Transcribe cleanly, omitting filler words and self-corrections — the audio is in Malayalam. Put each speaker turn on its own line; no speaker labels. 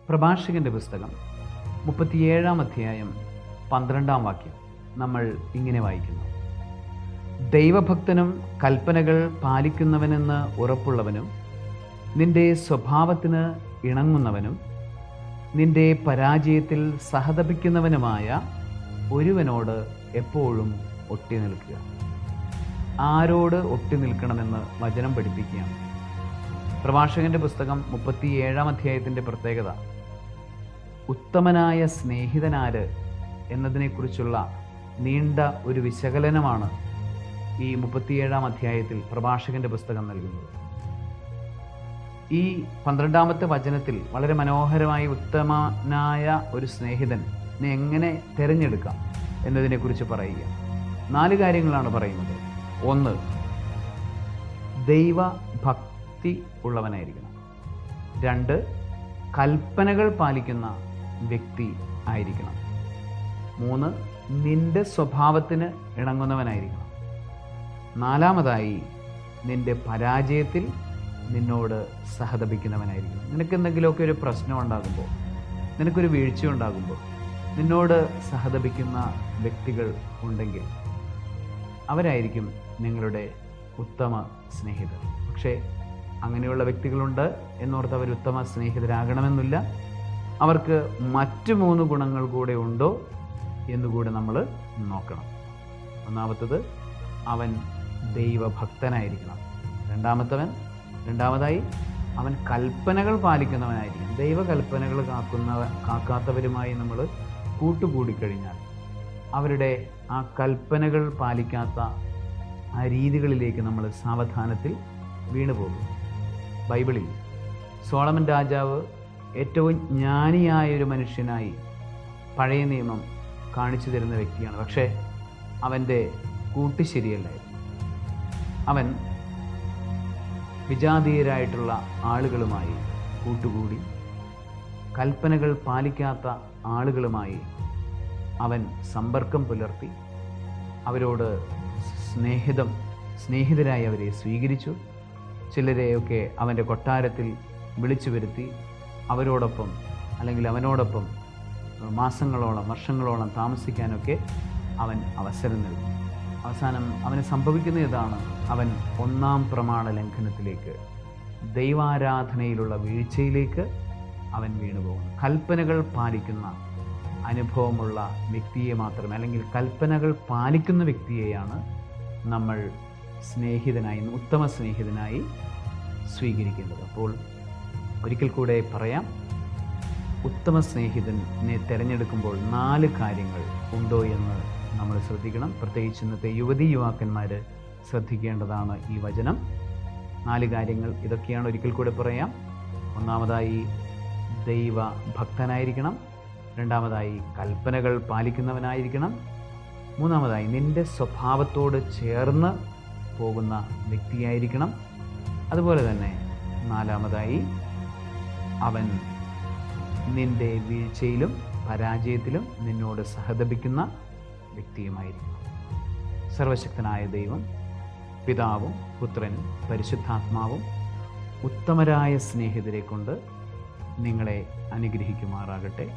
പ്രഭാഷകൻ്റെ പുസ്തകം 37 അധ്യായം 12 വാക്യം നമ്മൾ ഇങ്ങനെ വായിക്കുന്നു: ദൈവഭക്തനും കൽപ്പനകൾ പാലിക്കുന്നവനെന്ന് ഉറപ്പുള്ളവനും നിന്റെ സ്വഭാവത്തിന് ഇണങ്ങുന്നവനും നിന്റെ പരാജയത്തിൽ സഹതപിക്കുന്നവനുമായ ഒരുവനോട് എപ്പോഴും ഒട്ടി നിൽക്കുക. ആരോട് ഒട്ടി നിൽക്കണമെന്ന് വചനം പഠിപ്പിക്കുകയാണ്. പ്രഭാഷകൻ്റെ പുസ്തകം 37 അധ്യായത്തിൻ്റെ പ്രത്യേകത ഉത്തമനായ സ്നേഹിതനാര് എന്നതിനെക്കുറിച്ചുള്ള നീണ്ട ഒരു വിശകലനമാണ് ഈ 37 അധ്യായത്തിൽ പ്രഭാഷകൻ്റെ പുസ്തകം നൽകുന്നത്. ഈ 12 വചനത്തിൽ വളരെ മനോഹരമായി ഉത്തമനായ ഒരു സ്നേഹിതനെ എങ്ങനെ തിരഞ്ഞെടുക്കാം എന്നതിനെക്കുറിച്ച് പറയുക. 4 കാര്യങ്ങളാണ് പറയുന്നത്. 1, ദൈവഭക്തി ഉള്ളവനായിരിക്കണം. 2, കൽപ്പനകൾ പാലിക്കുന്ന വ്യക്തി ആയിരിക്കണം. 3, നിന്റെ സ്വഭാവത്തിന് ഇണങ്ങുന്നവനായിരിക്കണം. 4, നിന്റെ പരാജയത്തിൽ നിന്നോട് സഹതപിക്കുന്നവനായിരിക്കണം. നിനക്ക് എന്തെങ്കിലുമൊക്കെ ഒരു പ്രശ്നം ഉണ്ടാകുമ്പോൾ, നിനക്കൊരു വീഴ്ച ഉണ്ടാകുമ്പോൾ നിന്നോട് സഹതപിക്കുന്ന വ്യക്തികൾ ഉണ്ടെങ്കിൽ അവരായിരിക്കും നിങ്ങളുടെ ഉത്തമ സ്നേഹിതർ. പക്ഷേ അങ്ങനെയുള്ള വ്യക്തികളുണ്ട് എന്നോർത്ത് അവർ ഉത്തമ സ്നേഹിതരാകണമെന്നില്ല. അവർക്ക് മറ്റു 3 ഗുണങ്ങൾ കൂടെ ഉണ്ടോ എന്നുകൂടെ നമ്മൾ നോക്കണം. ഒന്നാമത്തത്, അവൻ ദൈവഭക്തനായിരിക്കണം. രണ്ടാമതായി അവൻ കൽപ്പനകൾ പാലിക്കുന്നവനായിരിക്കണം. ദൈവകൽപ്പനകൾ കാക്കാത്തവരുമായി നമ്മൾ കൂട്ടുകൂടിക്കഴിഞ്ഞാൽ അവരുടെ ആ കൽപ്പനകൾ പാലിക്കാത്ത ആ രീതികളിലേക്ക് നമ്മൾ സാവധാനത്തിൽ വീണുപോകും. ബൈബിളിൽ സോളമൻ രാജാവ് ഏറ്റവും ജ്ഞാനിയായൊരു മനുഷ്യനായി പഴയ നിയമം കാണിച്ചു തരുന്ന വ്യക്തിയാണ്. പക്ഷേ അവൻ്റെ കൂട്ട് ശരിയല്ലായിരുന്നു. അവൻ വിജാതീയരായിട്ടുള്ള ആളുകളുമായി കൂട്ടുകൂടി കൽപ്പനകൾ പാലിക്കാത്ത ആളുകളുമായി അവൻ സമ്പർക്കം പുലർത്തി അവരോട് സ്നേഹിതരായി അവരെ സ്വീകരിച്ചു. ചിലരെയൊക്കെ അവൻ്റെ കൊട്ടാരത്തിൽ വിളിച്ചു വരുത്തി അവരോടൊപ്പം അല്ലെങ്കിൽ അവനോടൊപ്പം മാസങ്ങളോളം വർഷങ്ങളോളം താമസിക്കാനൊക്കെ അവൻ അവസരം നൽകി. അവസാനം അവന് സംഭവിക്കുന്ന ഇതാണ്: അവൻ 1-ാം പ്രമാണ ലംഘനത്തിലേക്ക്, ദൈവാരാധനയിലുള്ള വീഴ്ചയിലേക്ക് അവൻ വീണുപോകുന്നു. കൽപ്പനകൾ പാലിക്കുന്ന അനുഭവമുള്ള വ്യക്തിയെ മാത്രമേ, അല്ലെങ്കിൽ കൽപ്പനകൾ പാലിക്കുന്ന വ്യക്തിയെയാണ് നമ്മൾ സ്നേഹിതനായി, ഉത്തമ സ്നേഹിതനായി സ്വീകരിക്കേണ്ടത്. അപ്പോൾ ഒരിക്കൽ കൂടെ പറയാം, ഉത്തമ സ്നേഹിതനെ തിരഞ്ഞെടുക്കുമ്പോൾ 4 കാര്യങ്ങൾ ഉണ്ടോ എന്ന് നമ്മൾ ശ്രദ്ധിക്കണം. പ്രത്യേകിച്ച് ഇന്നത്തെ യുവാക്കന്മാർ ശ്രദ്ധിക്കേണ്ടതാണ് ഈ വചനം. 4 കാര്യങ്ങൾ ഇതൊക്കെയാണ്. ഒരിക്കൽ കൂടെ പറയാം. ഒന്നാമതായി, ദൈവഭക്തനായിരിക്കണം. 2, കൽപ്പനകൾ പാലിക്കുന്നവനായിരിക്കണം. 3, നിന്റെ സ്വഭാവത്തോട് ചേർന്ന് പോകുന്ന വ്യക്തിയായിരിക്കണം. അതുപോലെ തന്നെ 4, അവൻ നിന്റെ വീഴ്ചയിലും പരാജയത്തിലും നിന്നോട് സഹതപിക്കുന്ന വ്യക്തിയുമായിരിക്കണം. സർവശക്തനായ ദൈവം, പിതാവും പുത്രനും പരിശുദ്ധാത്മാവും ഉത്തമരായ സ്നേഹിതരെ കൊണ്ട് നിങ്ങളെ അനുഗ്രഹിക്കുമാറാകട്ടെ.